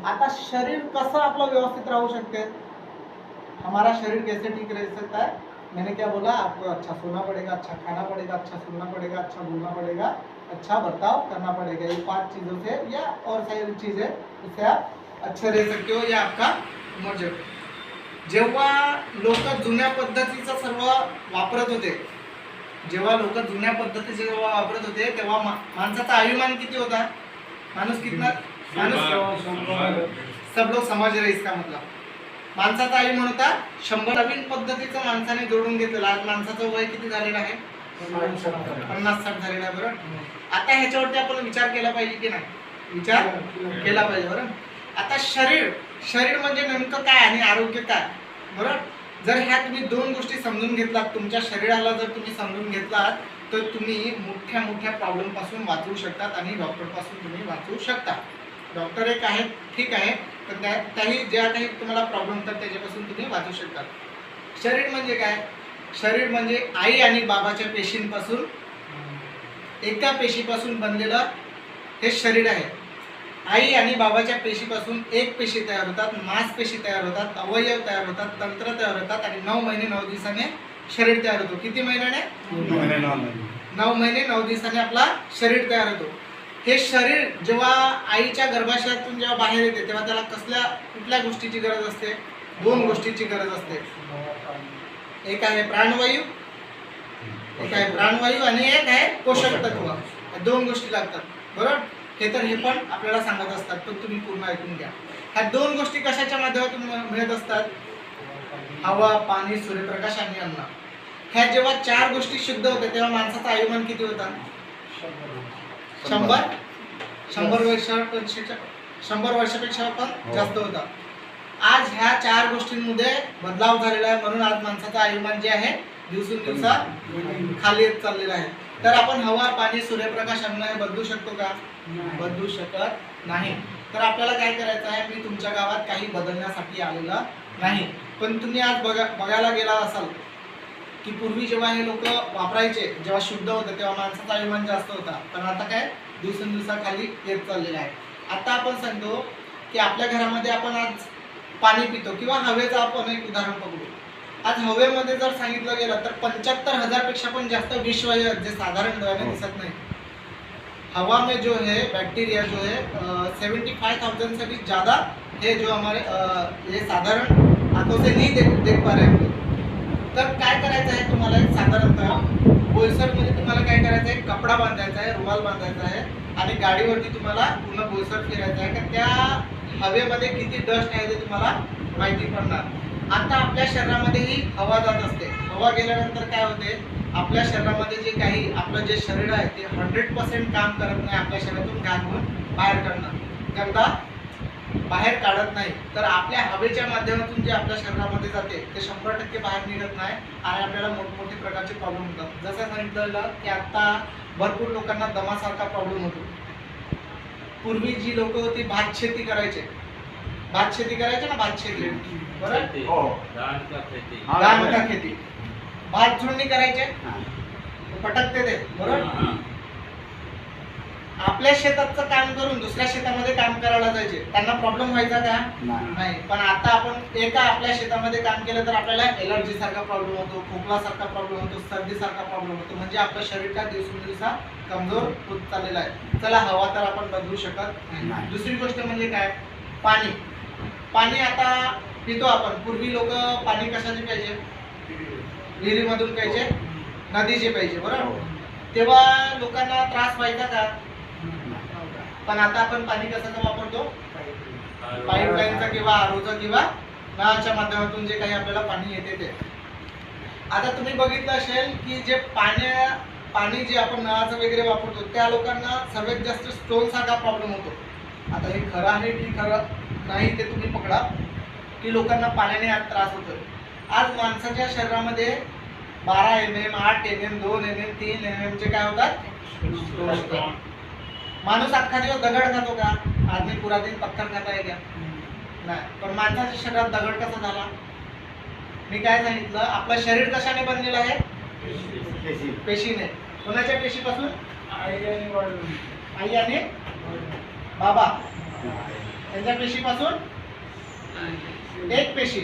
आता शरीर कसं आपलं व्यवस्थित राहू शकते? हमारा शरीर कैसे ठीक रह सकता है? मैंने क्या बोला, आपको अच्छा सोना पड़ेगा, अच्छा खाना पड़ेगा, अच्छा सुनना पड़ेगा, अच्छा बोलना पड़ेगा, अच्छा बर्ताव करना पड़ेगा। ये 5 चीजों से या और सारी चीजें इससे आप अच्छे रह सकते हो. या आपका मर्ज. जेव्हा लोक जुन्या पद्धतीचा सर्व वापरत होते, जेव्हा लोक जुन्या पद्धतीचे जेव्हा वापरत होते तेव्हा माणसाचा आयुमान किती होता? माणूस कितना सब लोग समझ रहे इसका मतलब. माणसाचा आयुमान होता 100. नवीन पद्धतीचं माणसाने जोडून घेतलेलं. आज माणसाचं वय किती झालेलं आहे? 50-60 झालेलं आहे. बरोबर. आता ह्याच्यावरती आपण विचार केला पाहिजे की नाही? विचार केला पाहिजे. बरोबर. आता शरीर म्हणजे नेमकं काय आणि आरोग्य काय? बरोबर. जर ह्या तुम्ही 2 गोष्टी समजून घेतलात, तुमच्या शरीराला जर तुम्ही समजून घेतलात तर तुम्ही मोठ्या मोठ्या प्रॉब्लेम पासून वाचू शकतात आणि डॉक्टर पासून तुम्ही वाचू शकता. डॉक्टर एक आहे, ठीक आहे, पण त्याही ज्या काही तुम्हाला प्रॉब्लेम होतात त्याच्यापासून तुम्ही वाचू शकता. शरीर म्हणजे काय? शरीर म्हणजे आई आणि बाबाच्या पेशींपासून, एका पेशीपासून बनलेलं हे शरीर आहे. आई आणि बाबाच्या पेशीपासून एक पेशी तयार होतात, मांसपेशी तयार होतात, अवयव तयार होतात, तंत्र तयार होतात आणि 9 महिने 9 दिवसाने शरीर तयार होतो. किती महिन्याने? 9 महिने 9 दिवसाने आपला शरीर तयार होतो. हे शरीर जेव्हा आईच्या गर्भाशयातून जेव्हा बाहेर येते तेव्हा त्याला कुठल्या गोष्टीची गरज असते? 2 गोष्टीची गरज असते. एक आहे प्राणवायू, आणि एक आहे पोषक तत्व. 2 गोष्टी लागतात. बरोबर. हे पण आपल्याला सांगत असतात, पण तुम्ही पूर्ण ऐकून घ्या. ह्या 2 गोष्टी कशाच्या माध्यमातून मिळत असतात? हवा, पाणी, सूर्यप्रकाश आणि अन्न. ह्या जेव्हा 4 गोष्टी शुद्ध होत्या तेव्हा माणसाचा आयुमान किती होता? 100 वर्षापेक्षा पण जास्त होता. आज ह्या 4 गोष्टींमध्ये बदलाव झालेला आहे, म्हणून आज माणसाचं आयुमान जे आहे दिवसेंदिवस खाली येत चाललेलं आहे. तर आपण हवा, पाणी, सूर्यप्रकाश, अन्न हे बदलू शकतो का? बदलू शकत नाही. तर आपल्याला काय करायचं आहे? मी तुमच्या गावात काही बदलण्यासाठी आलेला नाही, पण तुम्ही आज बघायला गेला असाल की पूर्वी जेव्हा हे लोक वापरायचे, जेव्हा शुद्ध होतं तेव्हा माणसाचा आयुमान जास्त होता, पण आता काय दिवसेंदिवस खाली येत चाललेला आहे. आता आपण सांगतो की आपल्या घरामध्ये आपण आज पाणी पितो किंवा हवेचं आपण एक उदाहरण पकडू. आज हवेमध्ये जर सांगितलं गेलं तर 75,000 पेक्षा पण जास्त विष आहे जे साधारण डोळ्याने दिसत नाही. हवा में जो है बैक्टीरिया जो है 75,000 से भी ज़्यादा है जो हमारे ये साधारण आंखों से नहीं देख पा रहे हैं. तर काय करायचं आहे तुम्हाला? एक साधारणतः बोईसरमध्ये तुम्हाला काय करायचं आहे? कपडा बांधायचा आहे, रुमाल बांधायचा आहे आणि गाडीवरती तुम्हाला पूर्ण बोईसर फिरायचं आहे. का त्या हवेमध्ये किती डस्ट आहे ते तुम्हाला माहिती पडणार. आता आपल्या शरीरामध्येही हवा जात असते. हवा गेल्यानंतर काय होते? आपल्या शरीरामध्ये जे काही आपलं जे शरीर आहे ते 100% काम करत नाही. आपल्या शरीरातून घाण होऊन बाहेर काढणं, गंदा बाहेर काढत नाही. तर आपल्या हवेच्या माध्यमातून जे आपल्या शरीरामध्ये जाते ते 100% बाहेर निघत नाही आणि आपल्याला मोठमोठे प्रकारचे प्रॉब्लेम होतात. जसं सांगितलं की आता भरपूर लोकांना दमासारखा प्रॉब्लेम होतो. पूर्वी जी लोक होती भात शेती करायचे ना, भात शेती. बरोबर. धान का खेती, भात झुडणी करायचे, पटकते ते. बरोबर. आपल्या शेताचं काम करून दुसऱ्या शेतामध्ये काम करायला जायचे, त्यांना प्रॉब्लेम व्हायचा का? नाही. पण आता आपण एका आपल्या शेतामध्ये काम केलं तर आपल्याला एलर्जी सारखा प्रॉब्लेम होतो, खोकला सारखा प्रॉब्लेम होतो, सर्दी सारखा प्रॉब्लेम होतो. म्हणजे आपलं शरीर का दिवसेंदिवस कमजोर होत चाललेला आहे. चला, हवा तर आपण बदलू शकत नाही. दुसरी गोष्ट म्हणजे काय? पाणी आता पितो आपण. पूर्वी लोक पाणी कशाचे प्यायचे? विहिरीमधून प्यायचे, नदीचे प्यायचे. बरोबर. तेव्हा लोकांना त्रास व्हायचा का? पण आता आपण पाणी कशाचं वापरतो? पाईपलाईनचा किंवा आरोचं किंवा नळाच्या माध्यमातून जे काही आपल्याला पाणी येते ते. आता तुम्ही बघितलं असेल की जे पाणी जे आपण नळाचं वगैरे वापरतो त्या लोकांना सर्वात जास्त स्टोन सारखा प्रॉब्लेम होतो. आता हे खरं आहे की खरं नाही ते तुम्ही पकडा की लोकांना पाण्याने आज त्रास होतोय. आज माणसाच्या शरीरामध्ये 12 mm, 8 mm, 2 mm, 3 mm चे काय होतात? माणूस अख्खा दिवस दगड खातो का? आदमी पुरा दिन पत्थर खाता है क्या? नाही. पण माणसाच्या शरीरात दगड कसा झाला? मी काय सांगितलं? आपलं शरीर कशाने बनलेलं आहे? पेशीने. कोणाच्या पेशीपासून? आई आणि बाबा. यांच्या पेशीपासून एक पेशी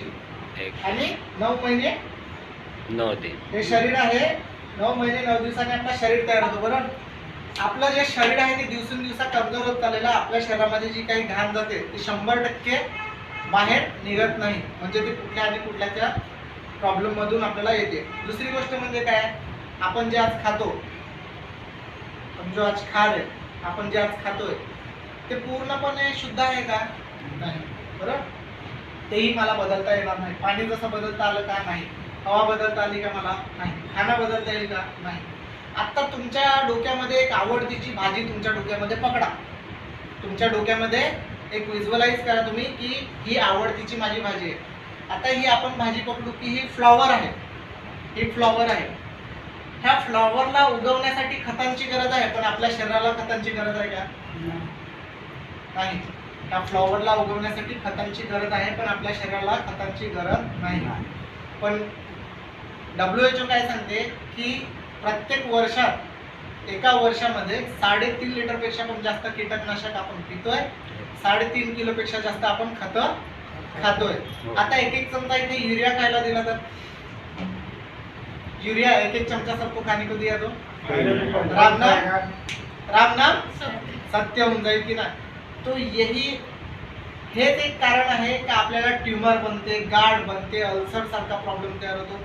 आणि 9 महिने 9 दिन हे शरीर आहे. 9 महिने 9 दिवसांनी आपलं शरीर तयार होतं. बरोबर, आपलं जे शरीर आहे ते दिवसेंदिवस कमजोर होत चाललेलं. आपल्या शरीरामध्ये जी काही घाण जाते ती 100% बाहेर निघत नाही, म्हणजे ती कुठल्या आणि कुठल्याच्या प्रॉब्लेम मधून आपल्याला येते. दुसरी गोष्ट म्हणजे काय, आपण जे आज खातो, जो आज आहे, आपण जे आज खातोय ते पूर्णपणे शुद्ध आहे का? नाही. बरोबर, तेही मला बदलता येणार नाही. पाणी जसं बदलता आलं का? नाही. हवा बदलता आली का? मला नाही. खाणं बदलता येईल का? नाही. आता तुमच्या डोक्यामध्ये एक आवडतीची भाजी तुमच्या डोक्यामध्ये पकडा. तुमच्या डोक्यामध्ये एक व्हिज्युअलाइज करा तुम्ही की ही आवडतीची माझी भाजी आहे. आता ही आपण भाजी पकडू की ही फ्लॉवर आहे. ही फ्लॉवर आहे. ह्या फ्लॉवरला उगवण्यासाठी खतांची गरज आहे, पण आपल्या शरीराला खतांची गरज आहे का? नाही. त्या फ्लॉवरला उगवण्यासाठी खतांची गरज आहे, पण आपल्या शरीराला खतांची गरज नाही. पण WHO काय सांगते की प्रत्येक वर्षात, एका वर्षामध्ये 3.5 लिटरपेक्षा पण जास्त कीटकनाशक आपण पितोय, 3.5 किलोपेक्षा जास्त आपण खतं खातोय. आता एक चमचा इथे युरिया खायला दिला तर युरिया 1 चमचा सबको खाने को दिया तो राम नाम सत्य होऊन जाईल की नाही. तो हेच एक कारण आहे की आपल्याला ट्यूमर बनते, गाठ बनते, अल्सर सारखा प्रॉब्लेम तयार होतो.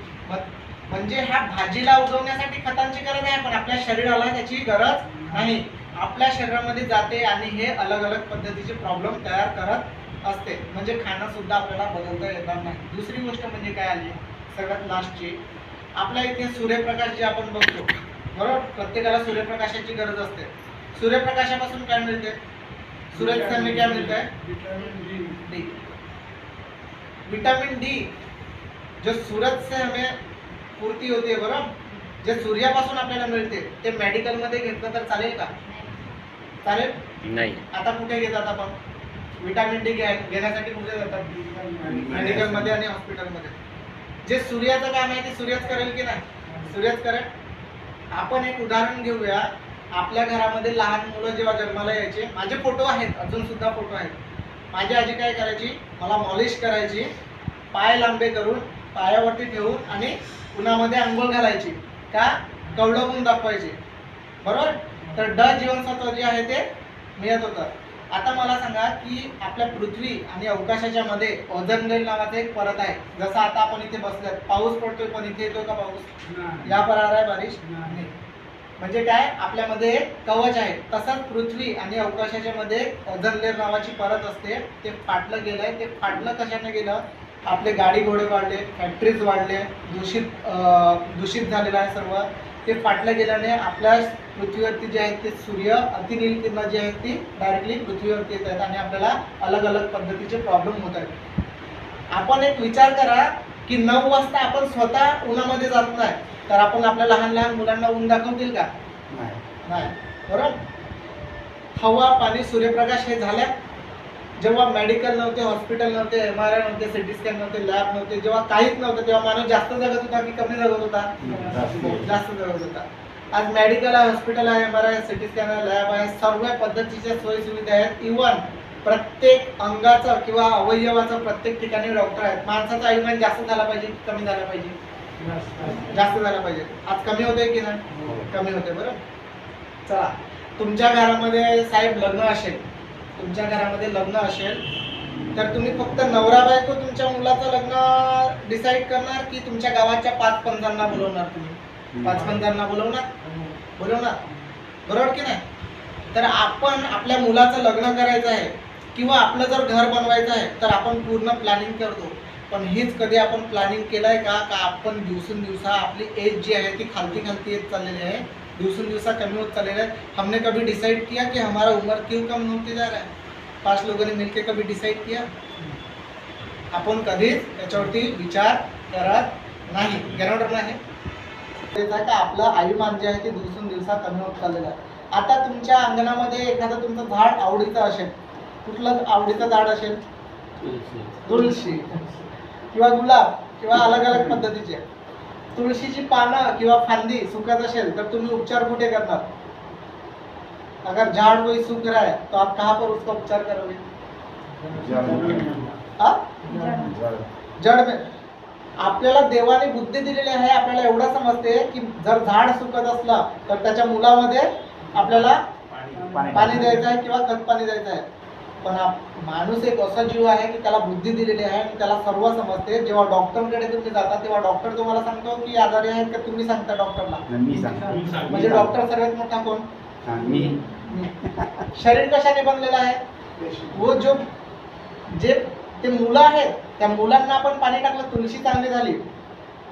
म्हणजे ह्या भाजीला उगवण्यासाठी खतांची गरज आहे, पण आपल्या शरीराला त्याची गरज नाही. आपल्या शरीरामध्ये जाते आणि हे अलग अलग पद्धतीचे प्रॉब्लेम तयार करत असते. म्हणजे खाणं सुद्धा आपल्याला बदलता येणार नाही. दुसरी गोष्ट म्हणजे काय आली सगळ्यात लास्टची, आपल्या इथे सूर्यप्रकाश जे आपण बघतो, बरोबर, प्रत्येकाला सूर्यप्रकाशाची गरज असते. सूर्यप्रकाशापासून काय मिळते? सूरज से हमें क्या मिलता है? डी. विटामिन डी जो सूरज से हमें पूर्ती होते, बरोबर, जे सूर्यापासून आपल्याला मिळते ते मेडिकल मध्ये घेतलं तर चालेल का? चालेल नाही. आता कुठे घेतात आपण विटामिन डी घेण्यासाठी? कुठे जातात? मेडिकल मध्ये आणि हॉस्पिटलमध्ये. जे सूर्याचं काम आहे ते सूर्यच करेल की नाही? सूर्यच करेल. आपण एक उदाहरण घेऊया. आपल्या घरामध्ये लहान मुलं जेव्हा जन्माला यायचे, माझे फोटो आहेत, अजून सुद्धा फोटो आहेत. माझी आजी काय करायची, मला मॉलिश करायची, पाय लांबे करून पायावरती ठेवून आणि उन्हामध्ये आंघोळ घालायची का? कवडवून दाखवायची. बरोबर, तर ड जीवनसत्व जे आहे ते मिळत होतं. आता मला सांगा की आपल्या पृथ्वी आणि अवकाशाच्या मध्ये ओझोन लेयर नावाचा एक परत आहे. जसं आता आपण इथे बसलोय, पाऊस पडतोय, पण इथे येतो का पाऊस? या पर आ रहा है बारिश? नाही. म्हणजे काय, आपल्यामध्ये एक कवच आहे. तसंच पृथ्वी आणि अवकाशाच्या मध्ये ओझोन लेयर नावाची परत असते. ते फाटलं गेलंय. ते फाटलं कशाने गेलं? आपले गाडी घोडे वाढले, फॅक्टरीज वाढले, दूषित झालेलं आहे सर्व. ते फाटलं गेल्याने आपल्या पृथ्वीवरती जे आहेत ते सूर्य अतिनील किरण जी आहेत ती डायरेक्टली पृथ्वीवरती येत आहेत आणि आपल्याला अलग अलग पद्धतीचे प्रॉब्लेम होत आहेत. आपण एक विचार करा की 9 वाजता आपण स्वतः उन्हामध्ये जात नाही, तर आपण आपल्या लहान लहान मुलांना ऊन दाखवतील का? नाही. बरोबर, हवा, पाणी, सूर्यप्रकाश हे झाल्या जेव्हा मेडिकल नव्हते, हॉस्पिटल नव्हते, MRI नव्हते, सिटी स्कॅन नव्हते, लॅब नव्हते, जेव्हा काहीच नव्हतं, तेव्हा माणूस जास्त जगत होता की कमी जगत होता? जास्त जगत होता. आज मेडिकल आहे, हॉस्पिटल आहे, MRI, सिटी स्कॅन आहे, लॅब आहे, सर्व पद्धतीच्या सोयी सुविधा आहेत. इव्हन प्रत्येक अंगाचा किंवा अवयवाचा प्रत्येक ठिकाणी डॉक्टर आहेत. माणसाचं आयुष्य जास्त झाला पाहिजे की कमी झाला पाहिजे? जास्त झाला पाहिजे. आज कमी होते की नाही? कमी होते. बरोबर, चला, तुमच्या घरामध्ये साहेब लग्न असेल, तुमच्या घरामध्ये लग्न असेल तर तुम्ही फक्त नवरा बायको तुमच्या मुलाचं लग्न डिसाईड करणार की तुमच्या गावाच्या 5 पंचांना बोलवणार? तुम्ही 5 पंचांना बोलवणार? बरोबर की नाही? तर आपण आपल्या मुलाचं लग्न करायचं आहे किंवा आपलं जर घर बनवायचं आहे तर आपण पूर्ण प्लॅनिंग करतो. पण हीच कधी आपण प्लॅनिंग केलंय का? आपण दिवसेंदिवसा आपली एज जी आहे ती खालती येत चाललेली आहे, दिवसेंदिवसा कमी होत चाललेला है. हमने कभी डिसाइड किया कि हमारा उम्र क्यों कम होते जा रहा है? 5 लोगों ने मिलकर कभी डिसाइड किया? आपण कधीच त्याच्यावरती विचार करत नाही. बरोबर नाही? का आपलं आयुमान जे आहे ते दिवसेंदिवसा कमी होत चाललेलं आहे. आता तुमच्या अंगणामध्ये एखादं तुमचं झाड आवडीचं असेल, कुठलं आवडीचं झाड असेल? तुळशी किंवा गुलाब किंवा अलग अलग पद्धतीचे. तुळशीची पानं किंवा फांदी सुकत असेल तर तुम्ही उपचार कुठे करणार? अगर झाड़ कोई सूख रहा है तो आप कहाँ पर उसका उपचार करोगे? हा? जड में आपल्याला देवाने बुद्धी दिलेली आहे. आपल्याला एवढं समजते की जर झाड सुकत असलं तर त्याच्या मुलामध्ये आपल्याला पाणी द्यायचं आहे किंवा खत पाणी द्यायचं आहे. पण माणूस एक असा जीव आहे की त्याला बुद्धी दिलेली आहे आणि त्याला सर्व समजते. जेव्हा डॉक्टरकडे तुम्ही जाता तेव्हा डॉक्टर तुम्हाला सांगतो की आजारी आहेत का तुम्ही सांगता डॉक्टरला? म्हणजे डॉक्टर सर्वात मोठा कोण? शरीर कशाने बनलेलं आहे? वो जो जे ते मुलं आहेत त्या मुलांना आपण पाणी टाकलं, तुळशी चांगली झाली.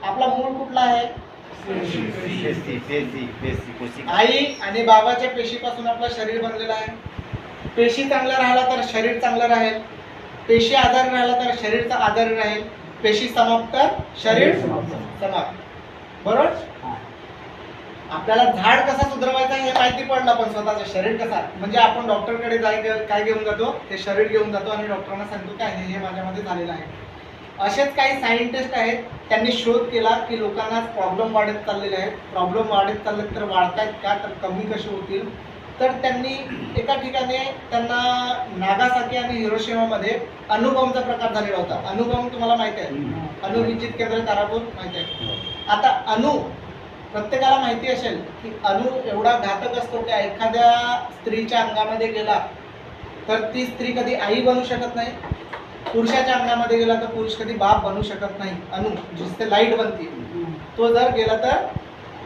आपला मूळ कुठला आहे? आई आणि बाबाच्या पेशीपासून आपलं शरीर बनलेलं आहे. पेशी चांगला राहिला तर शरीर चांगलं राहील. पेशी आजारी राहिला तर शरीर आजारी राहील. पेशी समाप्त तर शरीर समाप्त. बरोबर. आपल्याला झाड कसा सुधारवायचा हे माहिती पडलं, पण स्वतःचं शरीर कसा, म्हणजे आपण डॉक्टरकडे काय घेऊन जातो? ते शरीर घेऊन जातो आणि डॉक्टरांना सांगतो काय हे माझ्यामध्ये झालेलं आहे. असेच काही सायंटिस्ट आहेत, त्यांनी शोध केला की लोकांना प्रॉब्लेम वाढत चाललेले आहेत. प्रॉब्लेम वाढत चालले तर वाढतायत का, तर कमी कसे होतील? तर त्यांनी एका ठिकाणी त्यांना नागासाकी आणि हिरोशिमामध्ये अणुबॉम्बचा प्रकार झालेला होता. अणुबॉम्ब तुम्हाला माहिती आहे? अणुविद्युत केंद्र तारापूर माहिती आहे. आता अणु प्रत्येकाला माहिती असेल की अणु एवढा घातक असतो की एखाद्या स्त्रीच्या अंगामध्ये गेला तर ती स्त्री कधी आई बनू शकत नाही. पुरुषाच्या अंगामध्ये गेला तर पुरुष कधी बाप बनू शकत नाही. अणु जिससे लाईट बनते तो जर गेला तर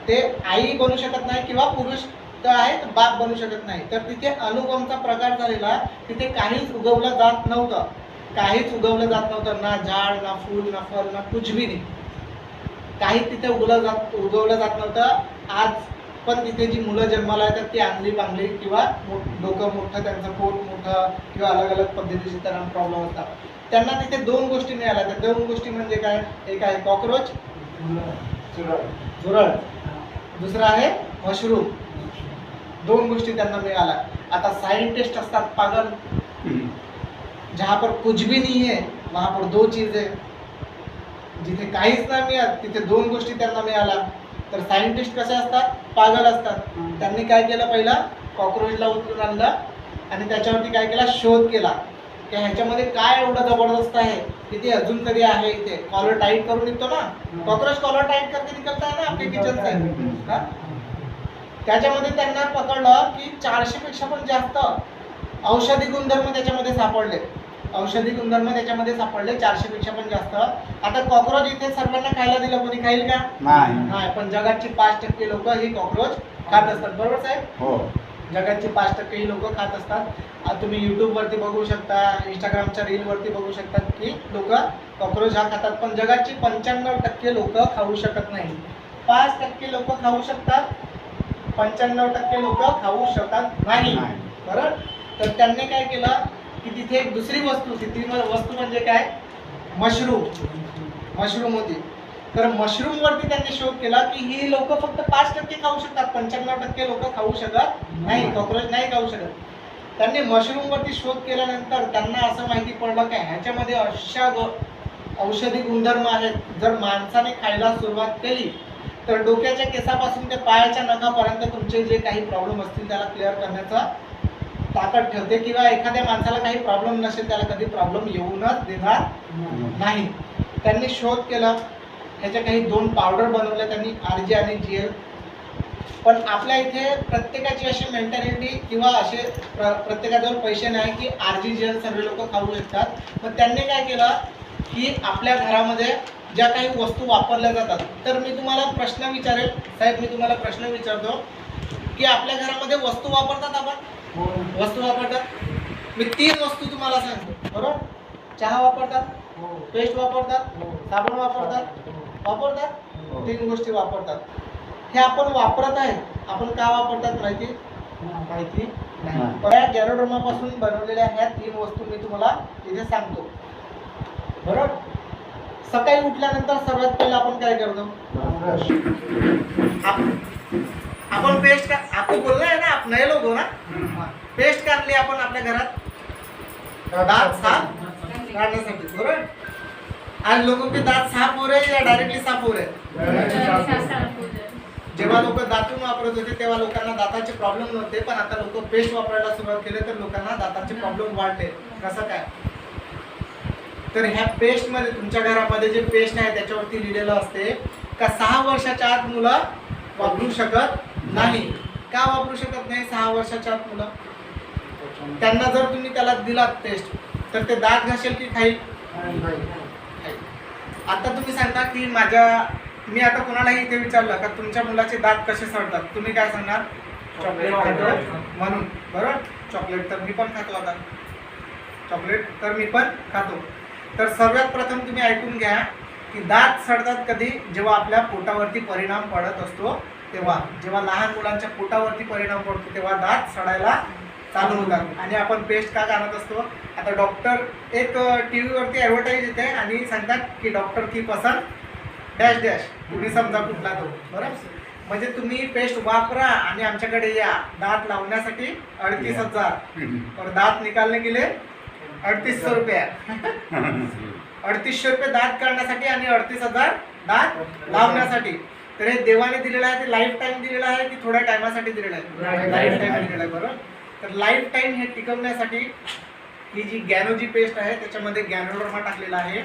ते आई बनू शकत नाही किंवा पुरुष तर आहे तर बाप बनू शकत नाही. तर तिथे अणुबॉम्बचा प्रकार झालेला. तिथे काहीच उगवलं जात नव्हतं. काहीच उगवलं जात नव्हतं. ना झाड, ना फूल, ना फल, ना कुछ भी नाही. काही तिथे उगवलं जात नव्हतं. आज पण तिथे जी मुलं जन्माला येतात ती आंधळी पांगली किंवा डोकं मोठं, त्यांचं पोट मोठं किंवा अलग अलग पद्धतीचे त्यांना प्रॉब्लेम असतात. त्यांना तिथे दोन गोष्टी मिळाल्या. त्या दोन गोष्टी म्हणजे काय? एक आहे कॉकरोच, झुरळ. दुसरा आहे मशरूम. दोन गोष्टी त्यांना मिळाल्या. आता सायंटिस्ट असतात पागल. जहाँ पर कुछ भी नहीं है वहाँ पर दो चीज है. जिथे काहीच नाही मिळत तिथे दोन गोष्टी त्यांना मिळाल्या. तर सायंटिस्ट कसे असतात? पागल असतात. त्यांनी काय केलं? पहिला कॉकरोचला उचलून आणलं आणि त्याच्यावरती काय केला? शोध केला की ह्याच्यामध्ये काय एवढं जबरदस्त आहे की ते अजून कधी आहे. इथे कॉलर टाईट करून निघतो ना, कॉकरोच कॉलर टाईट करके निकलता है ना आपके किचन से. त्याच्यामध्ये त्यांना पकडलं की 400 पेक्षा पण जास्त औषधी गुणधर्म त्याच्यामध्ये सापडले. औषधी गुणधर्म त्याच्यामध्ये सापडले 400 पेक्षा पण जास्त. आता कॉकरोच इथे सर्वांना खायला दिलं, कोणी खाईल का? नाही. पण जगाची 5% लोक ही कॉकरोच खात असतात. बरोबर साहेब? हो. जगाची 5% ही लोक खात असतात. तुम्ही युट्यूब वरती बघू शकता, इंस्टाग्रामच्या रील वरती बघू शकता की लोक कॉकरोच हा खातात. पण जगाची 95% लोक खाऊ शकत नाही. 5% लोक खाऊ शकतात, 95% लोक खाऊ शकत नाही. बरोबर. तर त्यांनी काय केलं की तिथे एक दुसरी वस्तू होती. ती वस्तू म्हणजे काय? मशरूम होती. तर मशरूम वरती त्यांनी शोध केला की ही लोक फक्त 5% खाऊ शकतात, 95% लोक खाऊ शकत नाही, कॉकरोच नाही खाऊ शकत. त्यांनी मशरूम वरती शोध केल्यानंतर त्यांना असं माहिती पडलं की ह्याच्यामध्ये अशा औषधी गुणधर्म आहेत. जर माणसाने खायला सुरुवात केली तर डोक्याच्या केसापासून ते पायाच्या नखापर्यंत तुमचे जे काही प्रॉब्लेम असतील त्याला क्लिअर करण्याचा ताकद ठेवते. किंवा एखाद्या माणसाला काही प्रॉब्लेम नसेल त्याला कधी प्रॉब्लेम येऊनच देणार नाही. त्यांनी शोध केला. ह्याच्या काही 2 पावडर बनवल्या त्यांनी, RG आणि GL. पण आपल्या इथे प्रत्येकाची अशी मेंटॅलिटी किंवा असे प्रत्येकाजवळ पैसे नाही की RG GL सर्व लोक खाऊ शकतात. पण त्यांनी काय केलं की आपल्या घरामध्ये ज्या काही वस्तू वापरल्या जातात. तर मी तुम्हाला प्रश्न विचारेल साहेब, मी तुम्हाला प्रश्न विचारतो की आपल्या घरामध्ये वस्तू वापरतात आपण? वस्तू वापरतात. मी 3 वस्तू तुम्हाला सांगतो. बरोबर. चहा वापरतात, पेस्ट वापरतात, साबण वापरतात. 3 गोष्टी वापरतात. हे आपण वापरत आहे. आपण का वापरतात माहिती नाही. पण या गॅरोड्रोमापासून बनवलेल्या ह्या 3 वस्तू मी तुम्हाला इथे सांगतो. बरोबर. सकाळी उठल्यानंतर सर्वात पहिला आपण काय करतो? आपण पेस्ट का आपको बोलना है ना, आप नए लोग हो ना. पेस्ट काढली आपण आपल्या घरात दांत साफ करण्यासाठी. बरोबर. आज लोगों के दांत साफ हो रहे या डायरेक्टली साफ हो रहे? जेव्हा लोक दातून वापरत होते तेव्हा लोकांना दाताचे प्रॉब्लेम नव्हते, पण आता लोक पेस्ट वापरायला सुरुवात केले तर लोकांना दाताचे प्रॉब्लेम वाढले. कसं काय? तर ह्या पेस्टमध्ये तुमच्या घरामध्ये जे पेस्ट आहे त्याच्यावरती लिहिलेलं असते का 6 वर्षाच्या आत मुलं वापरू शकत नाही. का वापरू शकत नाही 6 वर्षाच्या आत मुलं? त्यांना जर तुम्ही त्याला दिलात पेस्ट तर ते दात घासेल की खाईल? आता तुम्ही सांगता की मी आता कोणालाही इथे विचारलं का तुमच्या मुलाचे दात कसे सडतात, तुम्ही काय सांगणार? चॉकलेट खातो म्हणून. बरोबर, चॉकलेट तर मी पण खातो, आता चॉकलेट तर मी पण खातो. तर सर्वात प्रथम तुम्ही ऐकून घ्या की दात सडतात कधी? जेव्हा आपल्या पोटावरती परिणाम पडत असतो तेव्हा. जेव्हा लहान मुलांच्या पोटावरती परिणाम पडतो तेव्हा दात सडायला चालू होतात. आणि आपण पेस्ट का आणत असतो? आता डॉक्टर एक टीव्हीवरती ॲडव्हर्टाईज येते आणि सांगतात की डॉक्टर की पसंत डॅश डॅश, तुम्ही समजा कुठला तो. बरोबर, म्हणजे तुम्ही पेस्ट वापरा आणि आमच्याकडे या दात लावण्यासाठी 38,000 और दात निकालने के लिए 3800 रुपये. 3800 रुपये दात काढण्यासाठी आणि 38,000 दात लावण्यासाठी. तर हे देवाने दिलेलं आहे, ते लाईफ टाईम दिलेलं आहे की थोड्या टायमासाठी दिलेलं आहे? लाईफ टाईम दिलेलं आहे. बरोबर, तर लाईफ टाईम हे टिकवण्यासाठी ही जी गॅनोजी पेस्ट आहे त्याच्यामध्ये गॅनोडर्मा टाकलेला आहे.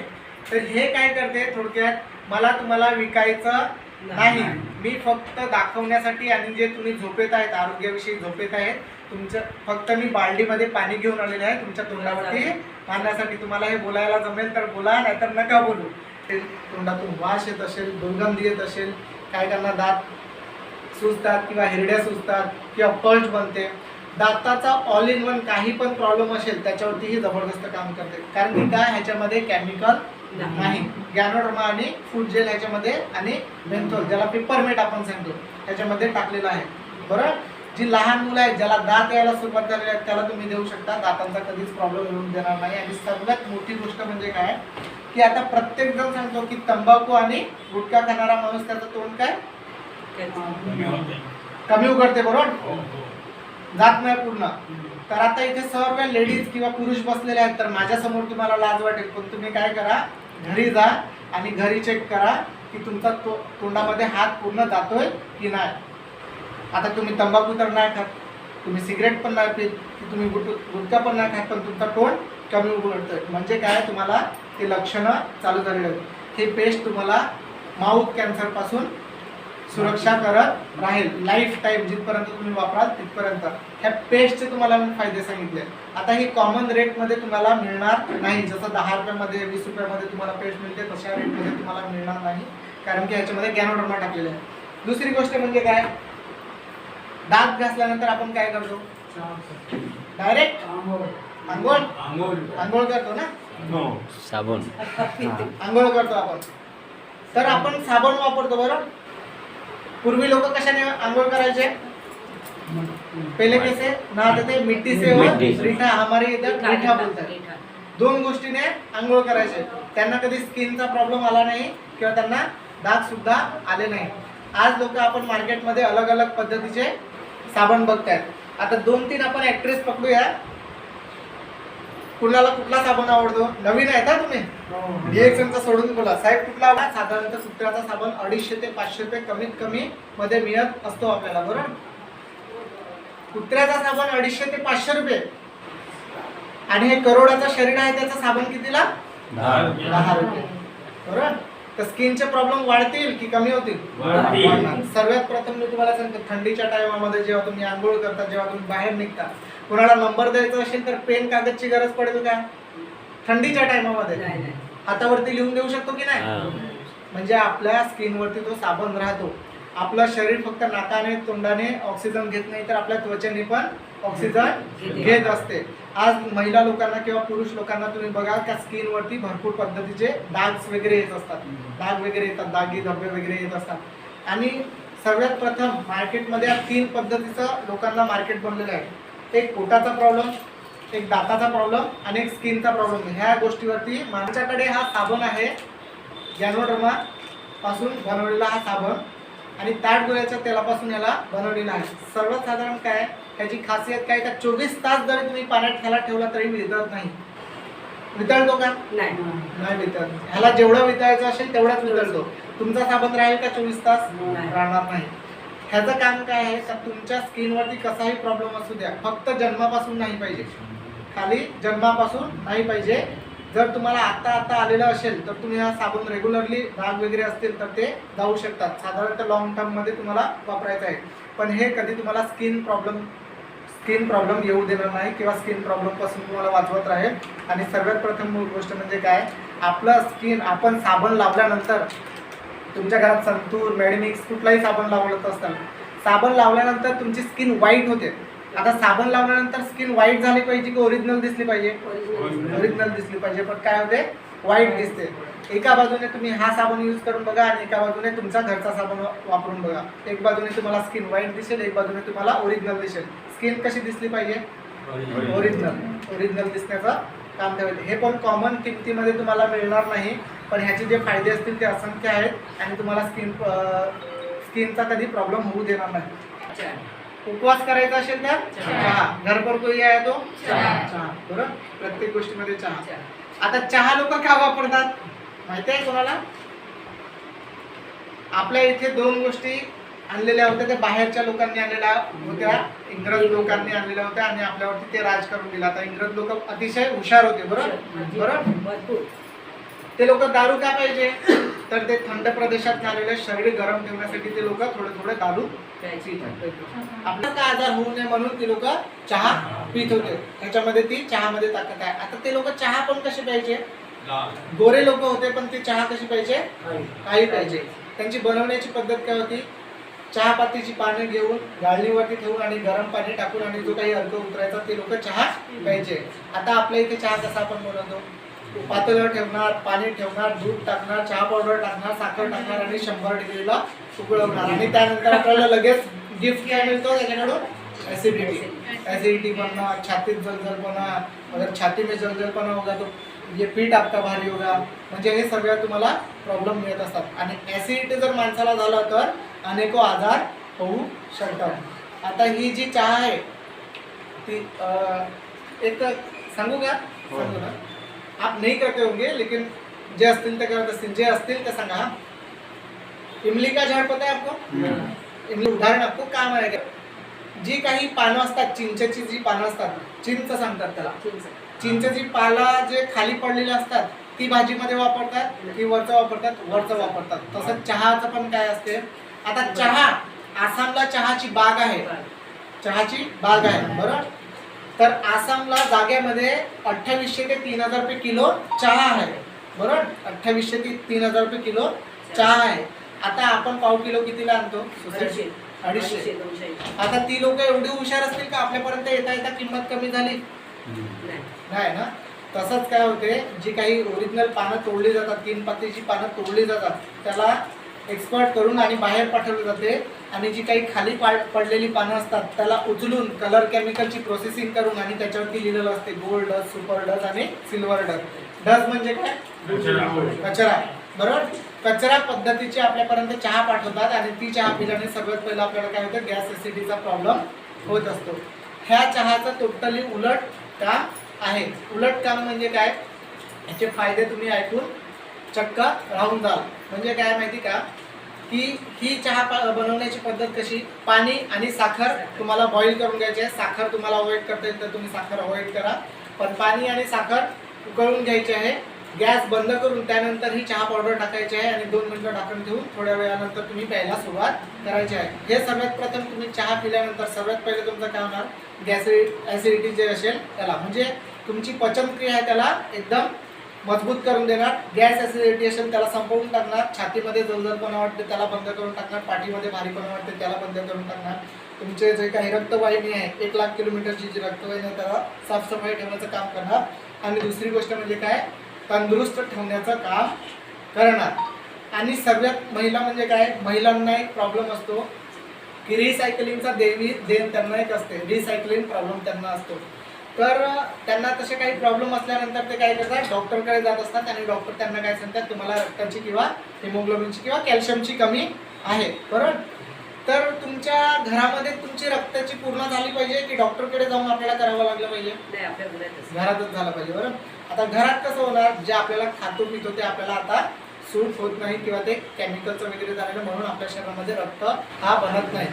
तर हे काय करते थोडक्यात, मला तुम्हाला विकायचं नाही, मी फक्त दाखवण्यासाठी आणि जे तुम्ही झोपेत आहेत आरोग्याविषयी झोपेत आहेत तुमचं, फक्त मी बालडीमध्ये पाणी घेऊन आलेले आहे तुमच्या तोंडावरती मारण्यासाठी. तुम्हाला हे बोलायला जमेल तर बोला, नाहीतर नका बोलू. ते तोंडातून वास येत असेल, दुर्गंधी येत असेल, काय करणार, दात सुजतात किंवा हिरड्या सुजतात किंवा पल्ट बनते. दाताचा ऑल इन वन काही पण प्रॉब्लेम असेल त्याच्यावरती ही जबरदस्त काम करते. कारण की काय, ह्याच्यामध्ये केमिकल नाही. गॅनोडर्मा आणि फूड जेल ह्याच्यामध्ये आणि मेंथॉल, ज्याला पेपरमेंट आपण सांगतो, ह्याच्यामध्ये टाकलेलं आहे. बरोबर, जी लहान मुलं आहेत ज्याला दात यायला सुरुवात झालेली आहे त्याला तुम्ही देऊ शकता. दातांचा कधीच प्रॉब्लेम येऊन देणार नाही. आणि सगळ्यात मोठी गोष्ट म्हणजे काय की आता प्रत्येक जण सांगतो की तंबाखू आणि गुटखा खाणारा माणूस त्याचं तोंड काय कमी उघडते. बरोबर, जात नाही पूर्ण. तर आता इथे सर्व लेडीज किंवा पुरुष बसलेले आहेत, तर माझ्यासमोर तुम्हाला लाज वाटेल, पण तुम्ही काय करा, घरी जा आणि घरी चेक करा की तुमचा तोंडामध्ये हात पूर्ण जातोय की नाही. आता तुम्ही तंबाखू तर नाही खात, तुम्ही सिगरेट पण नाही पित, की तुम्ही गुटखा पण नाही खात, पण तुमचा तोंड कमी उघडतोय. म्हणजे काय, तुम्हाला ते लक्षणं चालू झालेले आहेत. हे पेस्ट तुम्हाला माउथ कॅन्सरपासून सुरक्षा करत राहील लाईफ टाईम, जिथपर्यंत तुम्ही वापराल तिथपर्यंत. ह्या पेस्टचे तुम्हाला मी फायदे सांगितले. आता ही कॉमन रेटमध्ये तुम्हाला मिळणार नाही. जसं 10 रुपयामध्ये 20 रुपयामध्ये तुम्हाला पेस्ट मिळते तशा रेटमध्ये तुम्हाला मिळणार नाही, कारण की ह्याच्यामध्ये गॅनोडर्मा टाकलेले आहे. दुसरी गोष्ट म्हणजे काय, दात घासल्यानंतर आपण काय करतो? डायरेक्ट आंघोळ करतो ना, साबण आंघोळ करतो आपण. तर आपण साबण वापरतो. बरोबर, पूर्वी लोक कशाने आंघोळ करायचे? पहिले कैसे नहाते थे? मिट्टी से और रीठा, हमारे इधर रीठा बोलतात. 2 गोष्टीने आंघोळ करायचे. त्यांना कधी स्किनचा प्रॉब्लेम आला नाही किंवा त्यांना दाग सुद्धा आले नाही. आज लोक आपण मार्केटमध्ये अलग अलग पद्धतीचे साबण बघतायत. आता 2-3 आपण ॲक्ट्रेस पकडूया, कुणाला कुठला साबण आवडतो? नवीन आहे का तुम्ही? रिएक्शनचा सोडून बोला साहेब, कुठला? साधारणतः कुत्र्याचा साबण 250 ते 500 रुपये कमीत कमी मध्ये मिळत असतो आपल्याला. बरोबर, कुत्र्याचा साबण 250 ते 500 रुपये. आणि हे करोडाचं शरीर आहे त्याचा साबण कितीला? 10 रुपये. बरोबर, तर स्किनचे प्रॉब्लेम वाढतील की कमी होतील? वाढणार. सर्वात प्रथम मी तुम्हाला सांगतो, थंडीच्या टायमामध्ये जेव्हा तुम्ही आंघोळ करता, जेव्हा तुम्ही बाहेर निघता, कोणाला नंबर द्यायचा असेल तर पेन कागदची गरज पडेल का? थंडीच्या टायमामध्ये हातावरती लिहून देऊ शकतो की नाही? म्हणजे आपल्या स्किनवरती तो साबण राहतो. आपलं शरीर फक्त नाकाने तोंडाने ऑक्सिजन घेत नाही, तर आपल्या त्वचेने पण ऑक्सिजन घेत असते. आज महिला लोकांना किंवा पुरुष लोकांना तुम्ही बघा त्या स्किनवरती भरपूर पद्धतीचे डाग वगैरे येत असतात, दाग वगैरे येतात, दागी धब्बे वगैरे येत असतात. आणि सर्वात प्रथम मार्केटमध्ये 3 पद्धतीचं लोकांना मार्केट बनलेलं आहे. एक पोटाचा प्रॉब्लेम, एक दाताचा प्रॉब्लेम आणि एक स्किनचा प्रॉब्लेम. ह्या गोष्टीवरती माझ्याकडे हा साबण आहे, गॅनोडर्मा पासून बनवलेला हा साबण आणि ताडगोळ्याच्या तेलापासून याला बनवलेला आहे. सर्वसाधारण काय ह्याची खासियत काय का 24 तास जरी तुम्ही पाण्यात ह्याला ठेवला तरी वितळत नाही. वितळतो का? नाही वितळत. ह्याला जेवढं वितळायचं असेल तेवढाच वितळतो. तुमचा साबण राहील का 24 तास? राहणार नाही. ह्याचं काम काय आहे तर तुमच्या स्किनवरती कसाही प्रॉब्लेम असू द्या, फक्त जन्मापासून नाही पाहिजे, खाली जन्मापासून नाही पाहिजे, जर तुम्हाला आता आलेलं असेल तर तुम्ही हा साबण रेग्युलरली डाग वगैरे असतील तर ते जाऊ शकतात. साधारणतः लॉंग टर्ममध्ये तुम्हाला वापरायचं आहे. पण हे कधी तुम्हाला स्किन प्रॉब्लेम येऊ देणार नाही किंवा स्किन प्रॉब्लेमपासून तुम्हाला वाचवत राहील. आणि सर्वात प्रथम मूळ गोष्ट म्हणजे काय, आपलं स्किन आपण साबण लावल्यानंतर तुमच्या घरात संतूर मेडिमिक्स कुठलाही साबण लावलं असतं, साबण लावल्यानंतर तुमची स्किन व्हाईट होते. आता साबण लावल्यानंतर स्किन व्हाईट झाली पाहिजे की ओरिजिनल दिसली पाहिजे? ओरिजिनल दिसली पाहिजे. पण काय होते, व्हाईट दिसते. एका बाजूने तुम्ही हा साबण यूज करून बघा आणि एका बाजूने तुमचा घरचा साबण वापरून बघा. एक बाजूने तुम्हाला स्किन व्हाईट दिसेल, एक बाजूने तुम्हाला ओरिजिनल दिसेल. स्किन कशी दिसली पाहिजे? ओरिजिनल दिसण्याचं काम ठेवेल. हे पण कॉमन किमतीमध्ये तुम्हाला मिळणार नाही, पण ह्याचे जे फायदे असतील ते असंख्य आहेत आणि तुम्हाला स्किनचा कधी प्रॉब्लेम होऊ देणार नाही. उपवास करायचा असेल तर चहा. घर पर कोई आहे तो चहा. बरोबर, प्रत्येक गोष्टीमध्ये चहा. आता चहा लोक का वापरतात माहिती आहे कोणाला? आपल्या इथे 2 गोष्टी आणलेल्या होत्या, त्या बाहेरच्या लोकांनी आणलेल्या होत्या, इंग्रज लोकांनी आणलेल्या होत्या आणि आपल्यावरती ते राज करून दिला. आता इंग्रज लोक अतिशय हुशार होते. बरोबर, ते लोक दारू का पाहिजे तर ते थंड प्रदेशात आलेले शरीर गरम ठेवण्यासाठी ते लोक थोडे दारू आपल्याला काय आजार होऊ नये म्हणून ते लोक चहा पित होते. त्याच्यामध्ये ती चहामध्ये ताकद आहे. आता ते लोक चहा पण कसे प्यायचे? गोरे लोक होते पण ते चहा कशी प्यायचे? काही प्यायचे. त्यांची बनवण्याची पद्धत काय होती? चहापातीची पाने घेऊन गाळणीवरती ठेवून आणि गरम पाणी टाकून आणि जो काही अर्क उतरायचा ते लोक चहा प्यायचे. आता आपल्या इथे चहा कसा आपण बनवतो? पातळ ठेवणार, पाणी ठेवणार, दूध टाकणार, चहा पावडर टाकणार, साखर टाकणार आणि 100 डिग्रीला उकळवणार आणि त्यानंतर आपल्याला लगेच गिफ्ट काय मिळतो त्याच्याकडून? एसिडिटी बनना, छातीत जलजलपणा. अगर छाती में जलजलपणा होगा तो ये पीठ आपका भारी होगा. म्हणजे हे सगळं तुम्हाला प्रॉब्लेम मिळत असतात. आणि ऍसिडिटी जर माणसाला झाला तर अनेको आजार होऊ शकतात. आता ही जी चहा आहे ती एक सांगू का? सांगू ना, आप नहीं करते होंगे लेकिन जे असतील ते करत असतील. जे असतील ते सांगा. इमली का झाड पता है आपको? इमली उदाहरण आपको काम आहे. जी काही पानं असतात, चिंचेची जी पानं असतात, चिंच सांगतात त्याला. चिंचेची पाला जे खाली पडलेले असतात ती भाजीमध्ये वापरतात की वरचं वापरतात. तसंच चहाचं पण काय असते. आता चहा, आसामला चहाची बाग आहे बरोबर. तर आसामला जाग्यामध्ये 2800 ते 3000 रुपये किलो चहा आहे बरोबर. 2800 ते 3000 रुपये किलो चहा आहे. आता आपण पाव किलो कितीला आणतो? 250. आता ती लोक एवढी हुशार असतील का आपल्यापर्यंत येता किंमत कमी झाली नाही ना. तसंच काय होते, जी काही ओरिजिनल पानं तोडली जातात, 3 पातीची पानं तोडली जातात, त्याला एक्सपर्ट करून आणि बाहेर पाठवले जाते. आणि जी काही खाली पडलेली पानं असतात त्याला उचलून कलर केमिकलची प्रोसेसिंग करून आणि त्याच्यावरती लिहिलेलं असते गोल्ड डस्ट, सुपर डस्ट आणि सिल्वर डस्ट. डस्ट म्हणजे काय? कचरा बरोबर. कचरा पद्धतीची आपल्यापर्यंत चहा पाठवतात आणि ती चहा पिल्याने सगळ्यात पहिलं आपल्याला काय होतं? गॅस एसिडिटीचा प्रॉब्लेम होत असतो. ह्या चहाचं टोटली उलट काम आहे. उलट काम म्हणजे काय? याचे फायदे तुम्ही ऐकून चक्क राहून जाल. म्हणजे काय माहिती का, की ही चहा बनवण्याची पद्धत कशी? पाणी आणि साखर तुम्हाला बॉईल करून घ्यायचे आहे. साखर तुम्हाला अवॉइड करता येईल तर तुम्ही साखर अवॉइड करा, पण पाणी आणि साखर उकळून घ्यायचे आहे. गॅस बंद करून त्यानंतर ही चहा पावडर टाकायची आहे आणि 2 मिनिटं ढाकून ठेवून थोड्या वेळानंतर तुम्ही प्यायला सुरुवात करायची आहे. हे सर्वात प्रथम तुम्ही चहा पिल्यानंतर सर्वात पहिले तुमचं काय होणार? गॅस ॲसिडिटी जे असेल त्याला, म्हणजे तुमची पचनक्रिया आहे त्याला एकदम मजबूत करून देणार. गॅस ॲसिडिटी असेल त्याला संपवून टाकणार. छातीमध्ये जलजलपणा वाटते त्याला बंद करून टाकणार. पाठीमध्ये भारीपणा वाटते त्याला बंद करून टाकणार. तुमचे जे काही रक्तवाहिनी आहे 1 लाख किलोमीटरची जी रक्तवाहिनी आहे त्याला साफसफाई ठेवण्याचं काम करणार. आणि दुसरी गोष्ट म्हणजे काय? तंदुरुस्त ठेवण्याचं काम करणार. आणि सगळ्यात महिला म्हणजे काय? महिलांना एक प्रॉब्लेम असतो की रिसायकलिंगचा देण त्यांना एक असते. रिसायकलिंग प्रॉब्लेम त्यांना असतो. तर त्यांना तसे काही प्रॉब्लेम असल्यानंतर ते काय करतात? डॉक्टरकडे जात असतात आणि डॉक्टर त्यांना काय सांगतात? तुम्हाला रक्ताची किंवा हिमोग्लोबिनची किंवा कॅल्शियमची कमी आहे बरोबर. तर तुमच्या घरामध्ये तुमची रक्ताची पूर्ण झाली पाहिजे की डॉक्टरकडे जाऊन आपल्याला करावं लागलं पाहिजे? घरातच झालं पाहिजे बरोबर. आता घरात कसं होणार? जे आपल्याला खातो पितो ते आपल्याला आता सूट होत नाही किंवा ते केमिकलचं वगैरे झालेलं म्हणून आपल्या शरीरामध्ये रक्त हा बनत नाही.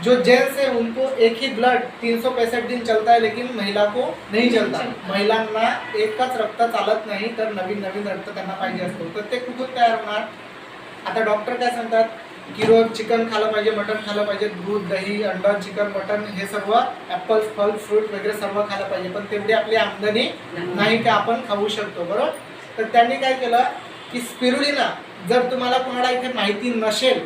जो जेंट्स है उनको एक ही ब्लड 365 दिन चलता है, लेकिन महिला को नहीं चलता. महिलांना एकच रक्त चालत नाही, तर नवीन नवीन रक्त त्यांना पाहिजे असतो. तर ते कुठून तयार होणार? आता डॉक्टर काय सांगतात की रोज चिकन खाल्लं पाहिजे, मटण खाल्लं पाहिजे, दूध, दही, अंडा, चिकन, मटण हे सर्व ॲपल्स, फल, फ्रूट वगैरे सर्व खाल्लं पाहिजे. पण तेवढी आपली आमदनी नाही की आपण खाऊ शकतो, बरोबर. तर त्यांनी काय केलं की स्पिरुलिना, जर तुम्हाला कोणाला इथे माहिती नसेल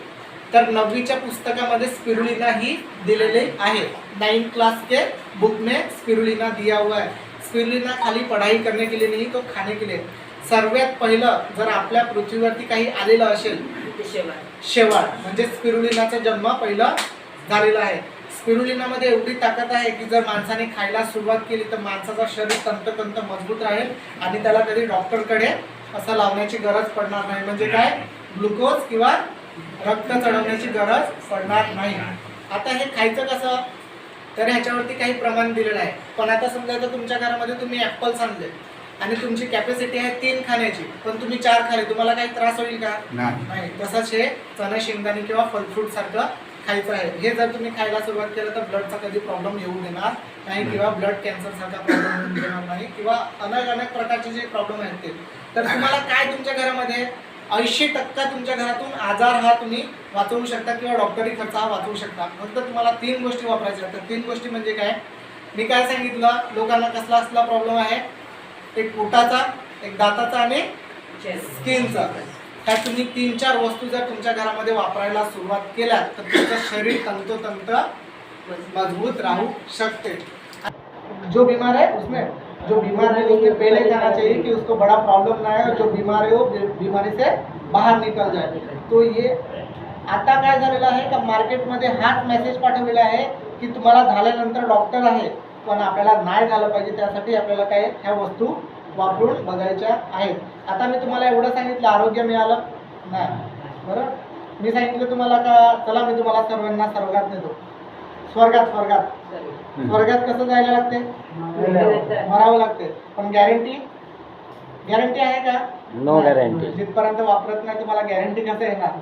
तर 9वीच्या पुस्तकामध्ये स्पिरुलिना ही दिलेली आहे. 9 क्लास के बुक में स्पिरुलिना दिया हुआ है. स्पिरुलिना खाली पढ़ाई करने के लिए नहीं, तो खाने के लिए. सर्वात पहिलं जर आपल्या पृथ्वीवरती काही आलेलं असेल शेवाळ, म्हणजे स्पिरुलिनाचा जन्म पहिला झालेला आहे. स्पिरुलिनामध्ये एवढी ताकद आहे की जर माणसाने खायला सुरुवात केली तर माणसाचं शरीर तंतोतंत मजबूत राहील आणि त्याला कधी डॉक्टरकडे असं लावण्याची गरज पडणार नाही. म्हणजे काय, ग्लुकोज किंवा रक्त चढवण्याची गरज पडणार नाही. आता हे खायचं कसं, तर ह्याच्यावरती काही प्रमाण दिलेलं आहे. पण आता समजा तर तुमच्या घरामध्ये तुम्ही ॲपल्स आणले आणि तुमची कॅपॅसिटी आहे 3 खाण्याची, पण तुम्ही 4 खाले, तुम्हाला काही त्रास होईल का? नाही. तसंच हे चणे, शेंगदाणे किंवा फलफ्रूट सारखं खायचं आहे. हे जर तुम्ही खायला सुरुवात केलं तर ब्लडचा कधी प्रॉब्लेम येऊ देणार नाही, किंवा ब्लड कॅन्सर सारखा प्रॉब्लेम येऊ देणार नाही, किंवा अनेक प्रकारचे जे प्रॉब्लेम आहेत ते. तर तुम्हाला काय तुमच्या घरामध्ये 80% तुमच्या घरातून आजार हा तुम्ही वाचवू शकता, किंवा डॉक्टरी खर्च हा वाचवू शकता. फक्त तुम्हाला 3 गोष्टी वापरायच्या. तर 3 गोष्टी म्हणजे काय, मी काय सांगितलं, लोकांना कसला प्रॉब्लेम आहे, एक पोटाचा, एक दाताचा आणि स्किनचा. ह्या तुम्ही 3-4 वस्तू जर तुमच्या घरामध्ये वापरायला सुरुवात केल्या तर तुमचं शरीर तंतोतंत मजबूत राहू शकते. जो बीमार है उसमें पहले कहना चाहिए कि उसको बड़ा प्रॉब्लम ना है, और जो बीमार है वो बीमारी से बाहर निकल जाए. तो ये आता काय झालेलं आहे का, मार्केटमध्ये हाच मेसेज पाठवलेला आहे की तुम्हाला झाल्यानंतर डॉक्टर आहे, पण आपल्याला नाही झालं पाहिजे, त्यासाठी आपल्याला काय ह्या वस्तू वापरून बघायच्या आहेत. आता मी तुम्हाला एवढं सांगितलं, आरोग्य मिळालं नाही, बरोबर. मी सांगितलं तुम्हाला का, चला मी तुम्हाला सर्वांना स्वर्गात नेतो. स्वर्गात कसं जायला लागते, मरावं लागते. पण गॅरंटी आहे का? No guarantee. जिथपर्यंत वापरत नाही तुम्हाला गॅरंटी कसं येणार.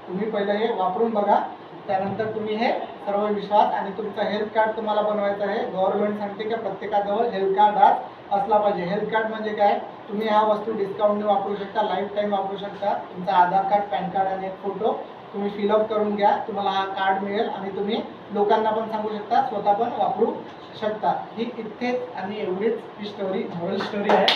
तुम्ही पहिलं हे वापरून बघा, त्यानंतर तुम्ही हे सर्व विश्वास. आणि तुमचं हेल्थ कार्ड तुम्हाला बनवायचं आहे. गव्हर्नमेंट सांगते की प्रत्येकाजवळ हेल्थ कार्ड हा असला पाहिजे. हेल्थ कार्ड म्हणजे काय, तुम्ही ह्या वस्तू डिस्काउंटने वापरू शकता, लाईफ टाईम वापरू शकता. तुमचा आधार कार्ड, पॅन कार्ड आणि एक फोटो तुम्ही फिलअप करून घ्या, तुम्हाला हा कार्ड मिळेल आणि तुम्ही लोकांना पण सांगू शकता, स्वतः पण वापरू शकता. ही इतकेच आणि एवढीच ही स्टोरी, मोरल स्टोरी आहे.